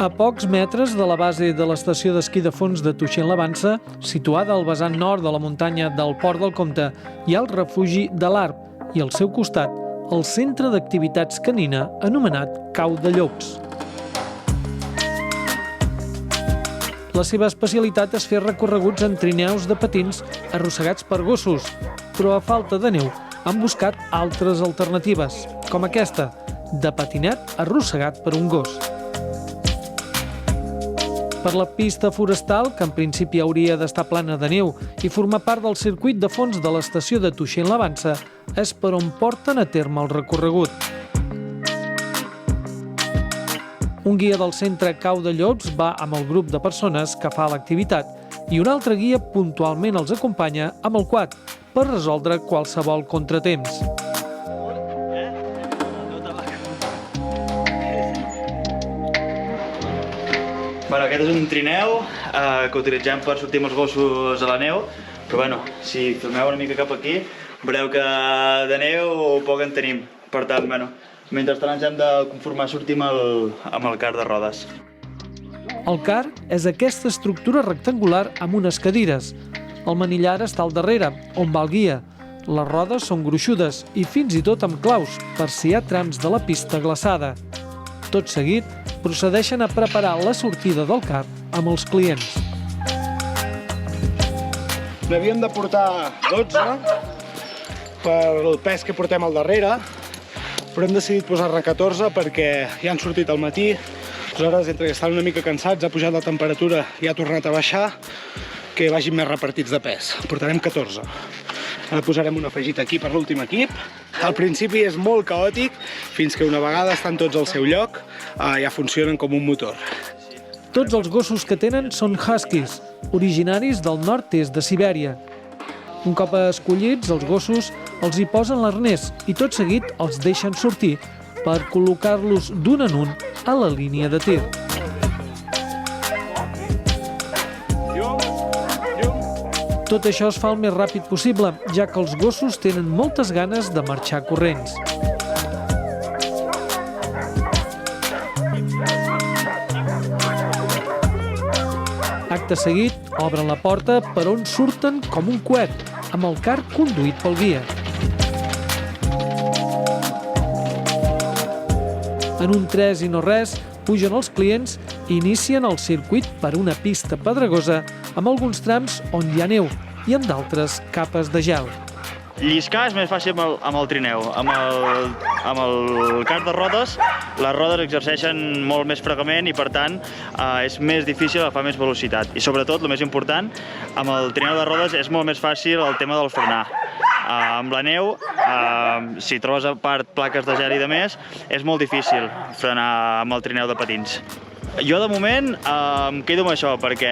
A pocs metres de la base de l'estació d'esquí de fons de Tuixén-la-Vansa, situada al vessant nord de la muntanya del Port del Comte, hi ha el refugi de l'Arp i al seu costat el centre d'activitats canina anomenat Cau de Llops. La seva especialitat és fer recorreguts en trineus de patins arrossegats per gossos, però a falta de neu han buscat altres alternatives, com aquesta, de patinet arrossegat per un gos. Per la pista forestal, que en principi hauria d'estar plana de neu i formar part del circuit de fons de l'estació de Tuixén-la-Vansa, és per on porten a terme el recorregut. Un guia del centre Cau de Llops va amb el grup de persones que fa l'activitat i un altre guia puntualment els acompanya amb el quad per resoldre qualsevol contratemps. Aquest és un trineu que utilitzem per sortir amb els gossos a la neu, però si filmeu una mica cap aquí, veureu que de neu poc en tenim. Per tant, mentrestant ens hem de conformar a sortir amb el car de rodes. El car és aquesta estructura rectangular amb unes cadires. El manillar està al darrere, on va el guia. Les rodes són gruixudes i fins i tot amb claus, per si hi ha trams de la pista glaçada. Tot seguit, procedeixen a preparar la sortida del car amb els clients. N'havíem de portar 12 per el pes que portem al darrere, però hem decidit posar-ne 14 perquè ja han sortit al matí. Aleshores, entre que estan una mica cansats, ha pujat la temperatura i ha tornat a baixar, que vagin més repartits de pes. Portarem 14. Ara posarem un afegit aquí per l'últim equip. Al principi és molt caòtic, fins que una vegada estan tots al seu lloc, ja funcionen com un motor. Tots els gossos que tenen són huskies, originaris del nord-est de Sibèria. Un cop escollits, els gossos els hi posen l'arnès i tot seguit els deixen sortir per col·locar-los d'un en un a la línia de tir. Tot això es fa el més ràpid possible, ja que els gossos tenen moltes ganes de marxar corrents. Acte seguit, obren la porta per on surten com un coet, amb el car conduït pel guia. En un tres i no res, pugen els clients i inicien el circuit per una pista pedregosa amb alguns trams on hi ha neu i en d'altres capes de gel. Lliscar és més fàcil amb el trineu. Amb el car de rodes, les rodes exerceixen molt més fregament i per tant és més difícil agafar més velocitat. I sobretot, el més important, amb el trineu de rodes és molt més fàcil el tema del frenar. Amb la neu, si trobes a part plaques de gel i de més, és molt difícil frenar amb el trineu de patins. Jo de moment em quedo amb això, perquè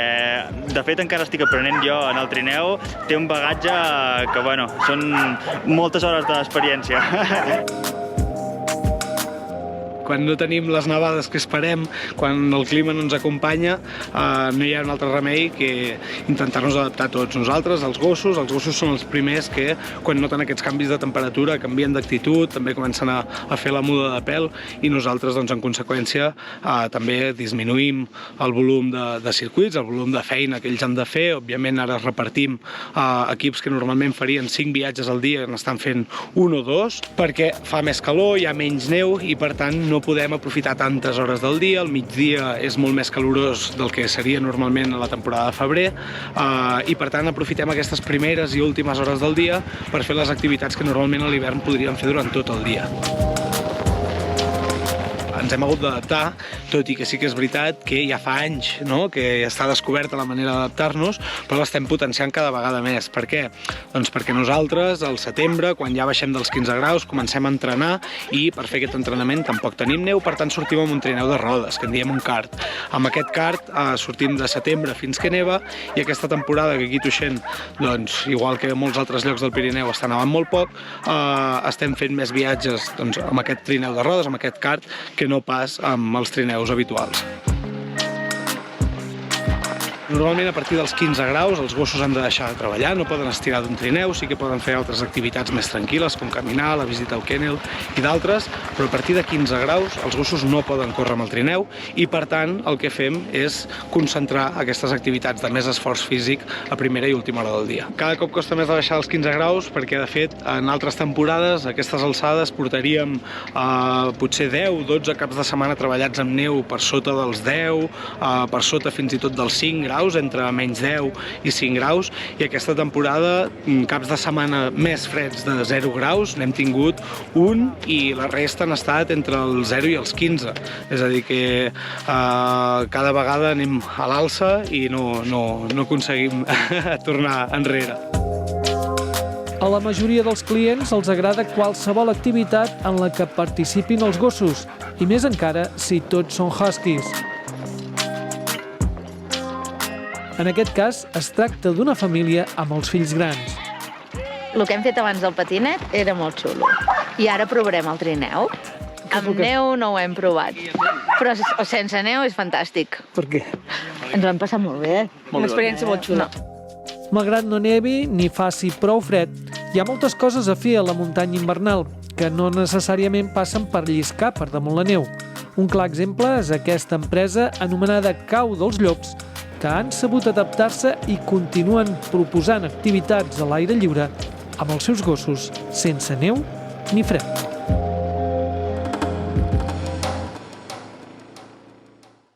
de fet encara estic aprenent jo en el trineu. Té un bagatge que, són moltes hores d'experiència. Quan no tenim les nevades que esperem, quan el clima no ens acompanya, no hi ha un altre remei que intentar-nos adaptar tots. Nosaltres, els gossos són els primers que, quan noten aquests canvis de temperatura, canvien d'actitud, també comencen a fer la muda de pèl i nosaltres, en conseqüència, també disminuïm el volum de circuits, el volum de feina que ells han de fer. Òbviament, ara repartim equips que normalment farien 5 viatges al dia, n'estan fent 1 o 2, perquè fa més calor, hi ha menys neu i, per tant, no podem aprofitar tantes hores del dia. El migdia és molt més calorós del que seria normalment a la temporada de febrer i per tant aprofitem aquestes primeres i últimes hores del dia per fer les activitats que normalment a l'hivern podríem fer durant tot el dia. Ens hem hagut d'adaptar, tot i que sí que és veritat que ja fa anys que està descoberta la manera d'adaptar-nos, però l'estem potenciant cada vegada més. Per què? Doncs perquè nosaltres, al setembre, quan ja baixem dels 15 graus, comencem a entrenar i per fer aquest entrenament tampoc tenim neu, per tant sortim amb un trineu de rodes, que en diem un kart. Amb aquest kart sortim de setembre fins que neva i aquesta temporada que aquí a Tuixén, igual que molts altres llocs del Pirineu està nevant molt poc, estem fent més viatges amb aquest trineu de rodes, amb aquest kart, que no pas amb els trineus habituals. Normalment a partir dels 15 graus els gossos han de deixar de treballar, no poden estirar d'un trineu, sí que poden fer altres activitats més tranquil·les com caminar, la visita al kennel i d'altres, però a partir de 15 graus els gossos no poden córrer amb el trineu i per tant el que fem és concentrar aquestes activitats de més esforç físic a primera i última hora del dia. Cada cop costa més de baixar els 15 graus perquè de fet en altres temporades a aquestes alçades portaríem potser 10-12 caps de setmana treballats amb neu per sota dels 10, per sota fins i tot dels 5 graus, entre menys 10 i 5 graus, i aquesta temporada caps de setmana més freds de 0 graus n'hem tingut un i la resta han estat entre els 0 i els 15. És a dir que cada vegada anem a l'alça i no aconseguim tornar enrere. A la majoria dels clients els agrada qualsevol activitat en la que participin els gossos, i més encara si tots són huskies. En aquest cas, es tracta d'una família amb els fills grans. El que hem fet abans del patinet era molt xulo. I ara provarem el trineu. Amb neu no ho hem provat, però sense neu és fantàstic. Per què? Ens ho hem passat molt bé. Una experiència molt xula. Malgrat no nevi ni faci prou fred, hi ha moltes coses a fer a la muntanya invernal que no necessàriament passen per lliscar per damunt la neu. Un clar exemple és aquesta empresa anomenada Cau dels Llops, que han sabut adaptar-se i continuen proposant activitats a l'aire lliure amb els seus gossos sense neu ni fred.